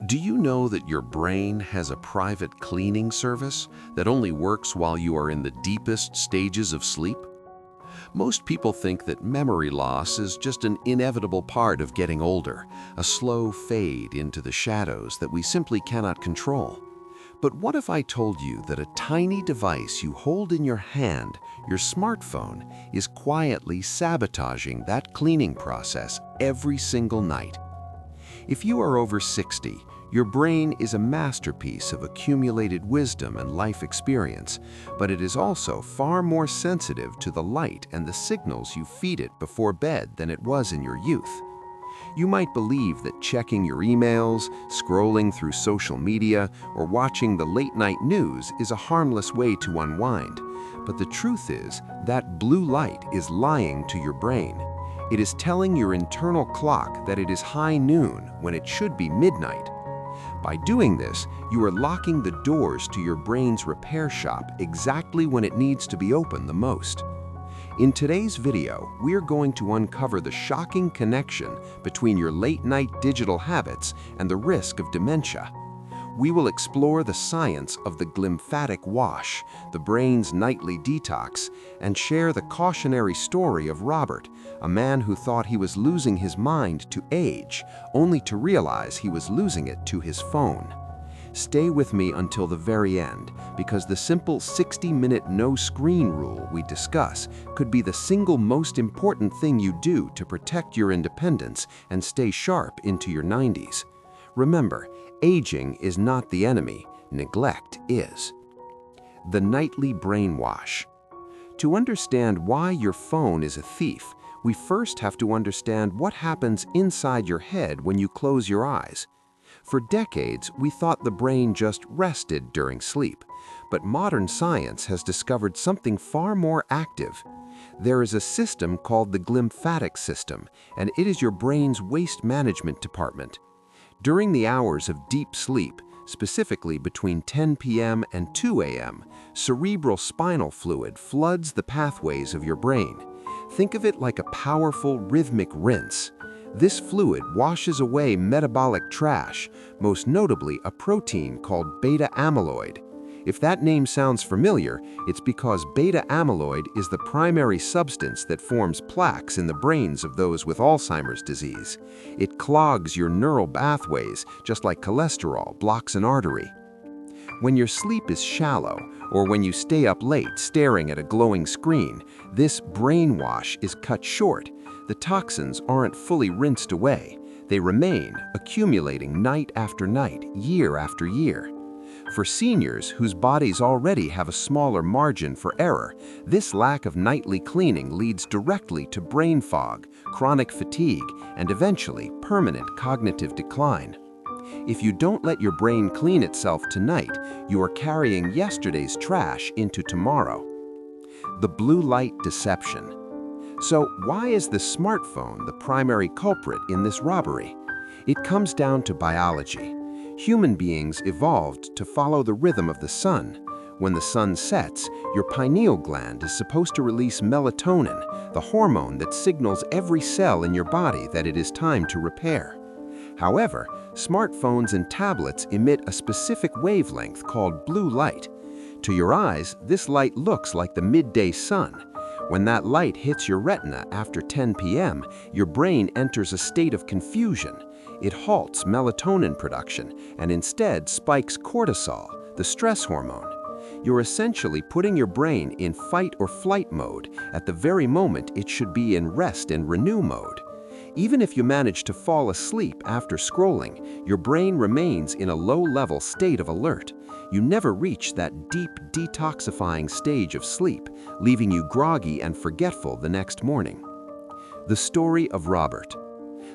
Do you know that your brain has a private cleaning service that only works while you are in the deepest stages of sleep? Most people think that memory loss is just an inevitable part of getting older, a slow fade into the shadows that we simply cannot control. But what if I told you that a tiny device you hold in your hand, your smartphone, is quietly sabotaging that cleaning process every single night? If you are over 60, your brain is a masterpiece of accumulated wisdom and life experience, but it is also far more sensitive to the light and the signals you feed it before bed than it was in your youth. You might believe that checking your emails, scrolling through social media, or watching the late-night news is a harmless way to unwind, but the truth is that blue light is lying to your brain. It is telling your internal clock that it is high noon when it should be midnight. By doing this, you are locking the doors to your brain's repair shop exactly when it needs to be open the most. In today's video, we are going to uncover the shocking connection between your late-night digital habits and the risk of dementia. We will explore the science of the glymphatic wash, the brain's nightly detox, and share the cautionary story of Robert, a man who thought he was losing his mind to age, only to realize he was losing it to his phone. Stay with me until the very end, because the simple 60-minute no-screen rule we discuss could be the single most important thing you do to protect your independence and stay sharp into your 90s. Remember, aging is not the enemy, neglect is. The Nightly Brainwash. To understand why your phone is a thief, we first have to understand what happens inside your head when you close your eyes. For decades, we thought the brain just rested during sleep, but modern science has discovered something far more active. There is a system called the glymphatic system, and it is your brain's waste management department. During the hours of deep sleep, specifically between 10 p.m. and 2 a.m., cerebral spinal fluid floods the pathways of your brain. Think of it like a powerful rhythmic rinse. This fluid washes away metabolic trash, most notably a protein called beta-amyloid. If that name sounds familiar, it's because beta-amyloid is the primary substance that forms plaques in the brains of those with Alzheimer's disease. It clogs your neural pathways, just like cholesterol blocks an artery. When your sleep is shallow, or when you stay up late staring at a glowing screen, this brainwash is cut short. The toxins aren't fully rinsed away. They remain, accumulating night after night, year after year. For seniors whose bodies already have a smaller margin for error, this lack of nightly cleaning leads directly to brain fog, chronic fatigue, and eventually permanent cognitive decline. If you don't let your brain clean itself tonight, you are carrying yesterday's trash into tomorrow. The blue light deception. So why is the smartphone the primary culprit in this robbery? It comes down to biology. Human beings evolved to follow the rhythm of the sun. When the sun sets, your pineal gland is supposed to release melatonin, the hormone that signals every cell in your body that it is time to repair. However, smartphones and tablets emit a specific wavelength called blue light. To your eyes, this light looks like the midday sun. When that light hits your retina after 10 p.m., your brain enters a state of confusion. It halts melatonin production and instead spikes cortisol, the stress hormone. You're essentially putting your brain in fight or flight mode at the very moment it should be in rest and renew mode. Even if you manage to fall asleep after scrolling, your brain remains in a low-level state of alert. You never reach that deep, detoxifying stage of sleep, leaving you groggy and forgetful the next morning. The story of Robert.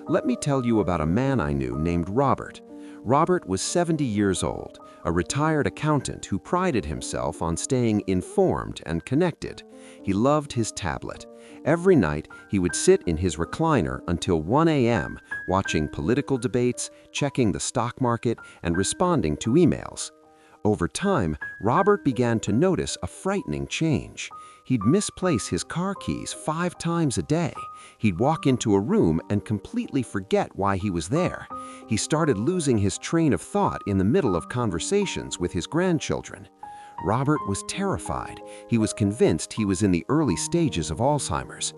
Let me tell you about a man I knew named Robert. Robert was 70 years old, a retired accountant who prided himself on staying informed and connected. He loved his tablet. Every night, he would sit in his recliner until 1 a.m., watching political debates, checking the stock market, and responding to emails. Over time, Robert began to notice a frightening change. He'd misplace his car keys 5 times a day. He'd walk into a room and completely forget why he was there. He started losing his train of thought in the middle of conversations with his grandchildren. Robert was terrified. He was convinced he was in the early stages of Alzheimer's.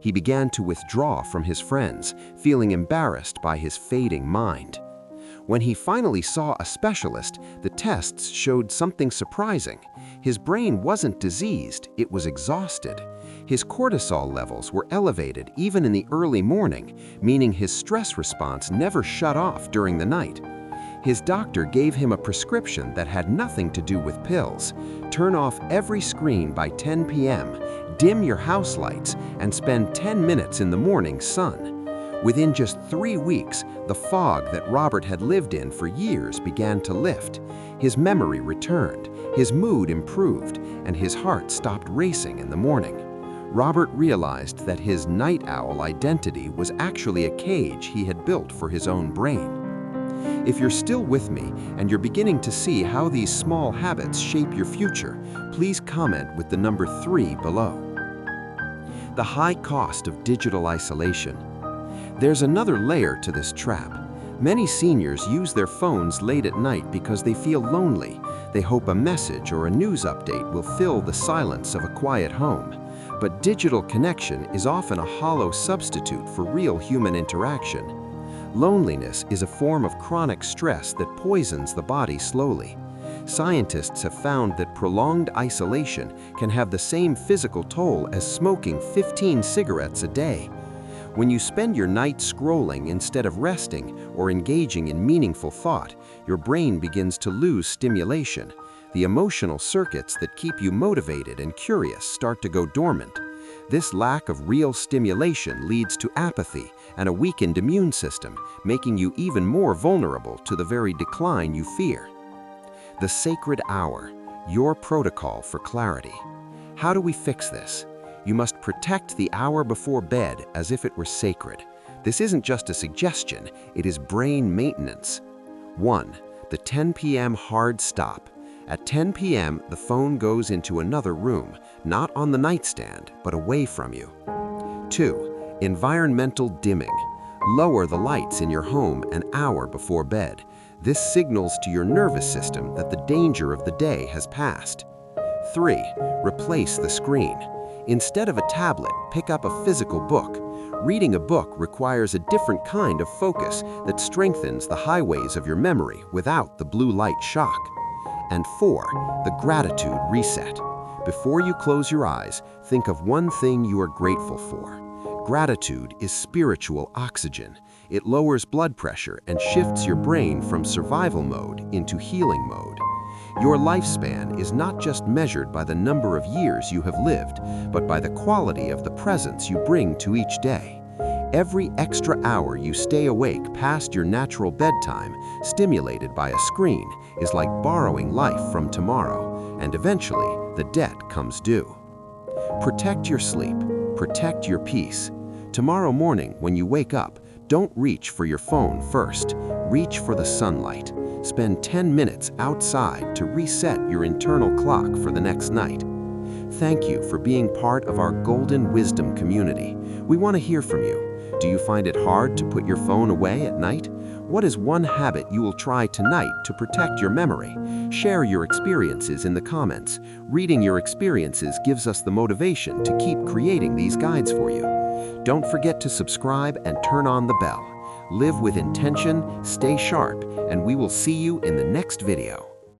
He began to withdraw from his friends, feeling embarrassed by his fading mind. When he finally saw a specialist, the tests showed something surprising. His brain wasn't diseased, it was exhausted. His cortisol levels were elevated even in the early morning, meaning his stress response never shut off during the night. His doctor gave him a prescription that had nothing to do with pills. Turn off every screen by 10 p.m., dim your house lights, and spend 10 minutes in the morning sun. Within just 3 weeks, the fog that Robert had lived in for years began to lift. His memory returned, his mood improved, and his heart stopped racing in the morning. Robert realized that his night owl identity was actually a cage he had built for his own brain. If you're still with me and you're beginning to see how these small habits shape your future, please comment with the number 3 below. The high cost of digital isolation. There's another layer to this trap. Many seniors use their phones late at night because they feel lonely. They hope a message or a news update will fill the silence of a quiet home. But digital connection is often a hollow substitute for real human interaction. Loneliness is a form of chronic stress that poisons the body slowly. Scientists have found that prolonged isolation can have the same physical toll as smoking 15 cigarettes a day. When you spend your night scrolling instead of resting or engaging in meaningful thought, your brain begins to lose stimulation. The emotional circuits that keep you motivated and curious start to go dormant. This lack of real stimulation leads to apathy and a weakened immune system, making you even more vulnerable to the very decline you fear. The sacred hour, your protocol for clarity. How do we fix this? You must protect the hour before bed as if it were sacred. This isn't just a suggestion, it is brain maintenance. 1. The 10 p.m. hard stop. At 10 p.m., the phone goes into another room, not on the nightstand, but away from you. 2. Environmental dimming. Lower the lights in your home an hour before bed. This signals to your nervous system that the danger of the day has passed. 3. Replace the screen. Instead of a tablet, pick up a physical book. Reading a book requires a different kind of focus that strengthens the highways of your memory without the blue light shock. And 4. The gratitude reset. Before you close your eyes, think of one thing you are grateful for. Gratitude is spiritual oxygen. It lowers blood pressure and shifts your brain from survival mode into healing mode. Your lifespan is not just measured by the number of years you have lived, but by the quality of the presence you bring to each day. Every extra hour you stay awake past your natural bedtime, stimulated by a screen, is like borrowing life from tomorrow, and eventually the debt comes due. Protect your sleep, protect your peace. Tomorrow morning, when you wake up, don't reach for your phone first. Reach for the sunlight. Spend 10 minutes outside to reset your internal clock for the next night. Thank you for being part of our Golden Wisdom community. We want to hear from you. Do you find it hard to put your phone away at night? What is one habit you will try tonight to protect your memory? Share your experiences in the comments. Reading your experiences gives us the motivation to keep creating these guides for you. Don't forget to subscribe and turn on the bell. Live with intention, stay sharp, and we will see you in the next video.